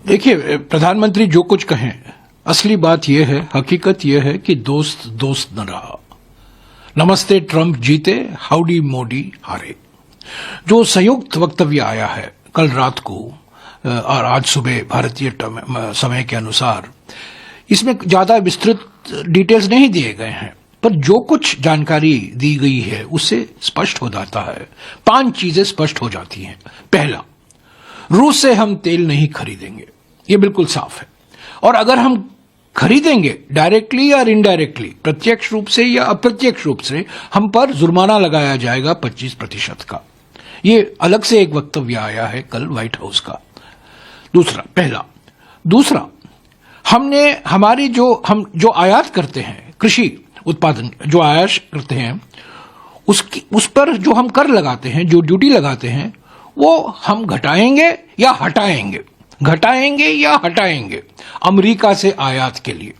देखिए, प्रधानमंत्री जो कुछ कहें, असली बात यह है, हकीकत यह है कि दोस्त दोस्त न रहा। नमस्ते ट्रंप जीते, हाउडी मोदी हारे। जो संयुक्त वक्तव्य आया है कल रात को और आज सुबह भारतीय समय के अनुसार, इसमें ज्यादा विस्तृत डिटेल्स नहीं दिए गए हैं, पर जो कुछ जानकारी दी गई है उससे स्पष्ट हो जाता है। 5 चीजें स्पष्ट हो जाती हैं। पहला, रूस से हम तेल नहीं खरीदेंगे, ये बिल्कुल साफ है। और अगर हम खरीदेंगे डायरेक्टली या इनडायरेक्टली, प्रत्यक्ष रूप से या अप्रत्यक्ष रूप से, हम पर जुर्माना लगाया जाएगा 25% का। ये अलग से एक वक्तव्य आया है कल व्हाइट हाउस का। दूसरा, हमने हमारी हम जो आयात करते हैं, कृषि उत्पादन जो आयात करते हैं, उस पर जो हम कर लगाते हैं, जो ड्यूटी लगाते हैं, वो हम घटाएंगे या हटाएंगे अमेरिका से आयात के लिए।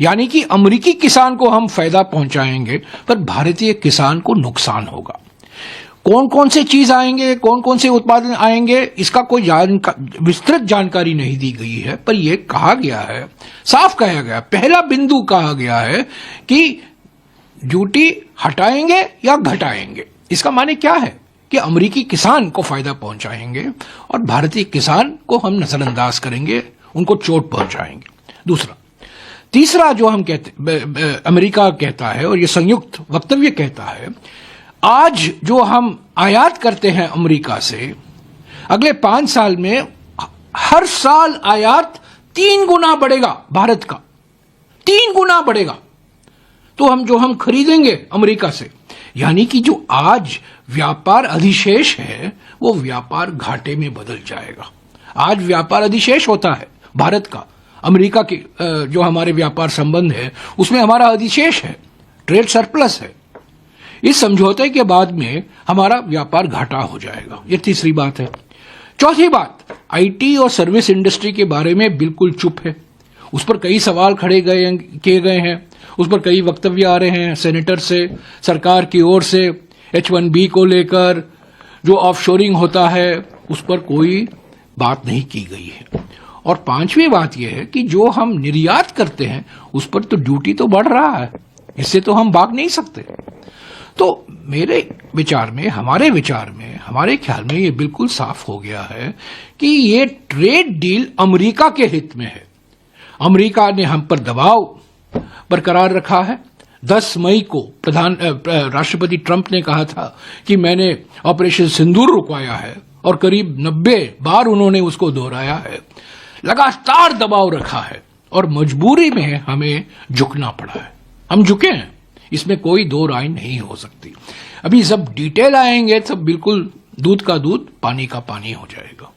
यानी कि अमेरिकी किसान को हम फायदा पहुंचाएंगे, पर भारतीय किसान को नुकसान होगा। कौन कौन से चीज आएंगे, कौन कौन से उत्पादन आएंगे, इसका कोई विस्तृत जानकारी नहीं दी गई है, पर यह कहा गया है, साफ कहा गया, पहला बिंदु कहा गया है कि ड्यूटी हटाएंगे या घटाएंगे। इसका माने क्या है कि अमेरिकी किसान को फायदा पहुंचाएंगे और भारतीय किसान को हम नजरअंदाज करेंगे, उनको चोट पहुंचाएंगे। तीसरा जो हम कहते, अमेरिका कहता है और यह संयुक्त वक्तव्य कहता है, आज जो हम आयात करते हैं अमेरिका से, अगले 5 साल में हर साल आयात 3 गुना बढ़ेगा, भारत का 3 गुना बढ़ेगा। तो हम खरीदेंगे अमेरिका से, यानी कि जो आज व्यापार अधिशेष है वो व्यापार घाटे में बदल जाएगा। आज व्यापार अधिशेष होता है भारत का, अमेरिका के जो हमारे व्यापार संबंध है उसमें हमारा अधिशेष है, ट्रेड सरप्लस है। इस समझौते के बाद में हमारा व्यापार घाटा हो जाएगा। ये तीसरी बात है। चौथी बात, आईटी और सर्विस इंडस्ट्री के बारे में बिल्कुल चुप है। उस पर कई सवाल किए गए हैं, उस पर कई वक्तव्य आ रहे हैं सेनेटर से, सरकार की ओर से, H1B को लेकर, जो ऑफशोरिंग होता है उस पर कोई बात नहीं की गई है। और 5वीं बात यह है कि जो हम निर्यात करते हैं उस पर तो ड्यूटी तो बढ़ रहा है, इससे तो हम भाग नहीं सकते। तो मेरे विचार में, हमारे ख्याल में ये बिल्कुल साफ हो गया है कि ये ट्रेड डील अमेरिका के हित में है। अमेरिका ने हम पर दबाव बरकरार रखा है। 10 मई को राष्ट्रपति ट्रंप ने कहा था कि मैंने ऑपरेशन सिंदूर रुकवाया है, और करीब 90 बार उन्होंने उसको दोहराया है। लगातार दबाव रखा है और मजबूरी में हमें झुकना पड़ा है। हम झुके हैं, इसमें कोई दो राय नहीं हो सकती। अभी सब डिटेल आएंगे तब बिल्कुल दूध का दूध, पानी का पानी हो जाएगा।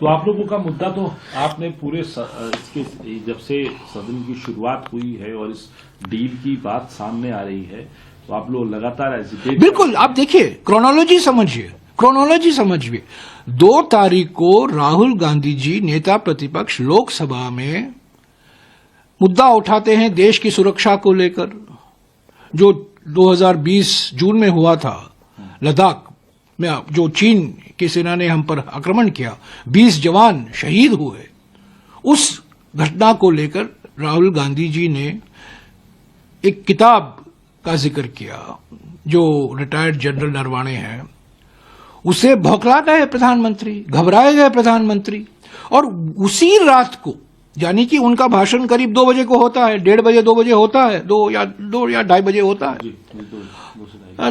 तो आप लोगों का मुद्दा तो आपने पूरे इसके जब से सदन की शुरुआत हुई है और इस डील की बात सामने आ रही है, तो आप लोग लगातार एजिटेट। बिल्कुल, आप देखिए, क्रोनोलॉजी समझिए। 2 तारीख को राहुल गांधी जी, नेता प्रतिपक्ष, लोकसभा में मुद्दा उठाते हैं देश की सुरक्षा को लेकर। जो 2020 जून में हुआ था लद्दाख में, जो चीन की सेना ने हम पर आक्रमण किया, 20 जवान शहीद हुए, उस घटना को लेकर राहुल गांधी जी ने एक किताब का जिक्र किया, जो रिटायर्ड जनरल नरवाणे हैं। उसे भौंकला गए प्रधानमंत्री, घबराए गए प्रधानमंत्री। और उसी रात को, यानी कि उनका भाषण करीब 2 बजे को होता है, 1:30 बजे 2 बजे होता है, 2 या 2:30 बजे होता है,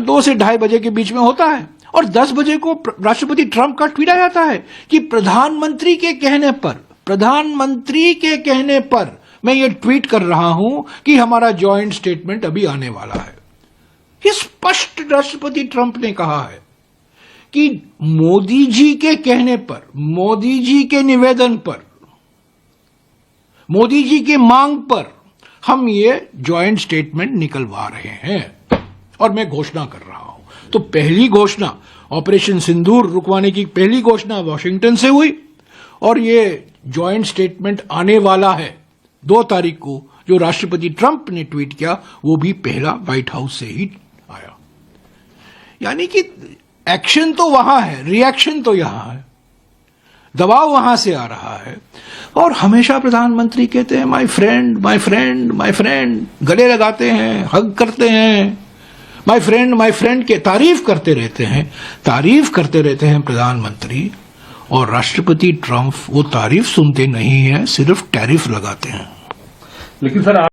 2 से 2:30 बजे के बीच में होता है। और 10 बजे को राष्ट्रपति ट्रंप का ट्वीट आ जाता है कि प्रधानमंत्री के कहने पर मैं ये ट्वीट कर रहा हूं कि हमारा जॉइंट स्टेटमेंट अभी आने वाला है। ये स्पष्ट राष्ट्रपति ट्रंप ने कहा है कि मोदी जी के कहने पर, मोदी जी के निवेदन पर, मोदी जी के मांग पर हम ये जॉइंट स्टेटमेंट निकलवा रहे हैं और मैं घोषणा कर रहा हूं। तो पहली घोषणा, ऑपरेशन सिंदूर रुकवाने की पहली घोषणा वॉशिंगटन से हुई, और ये जॉइंट स्टेटमेंट आने वाला है 2 तारीख को, जो राष्ट्रपति ट्रंप ने ट्वीट किया, वो भी पहला व्हाइट हाउस से ही आया। यानी कि एक्शन तो वहां है, रिएक्शन तो यहां है, दबाव वहां से आ रहा है। और हमेशा प्रधानमंत्री कहते हैं my friend my friend my friend, गले लगाते हैं, हग करते हैं, माय फ्रेंड के तारीफ करते रहते हैं प्रधानमंत्री। और राष्ट्रपति ट्रंप वो तारीफ सुनते नहीं है, सिर्फ टैरिफ लगाते हैं। लेकिन सर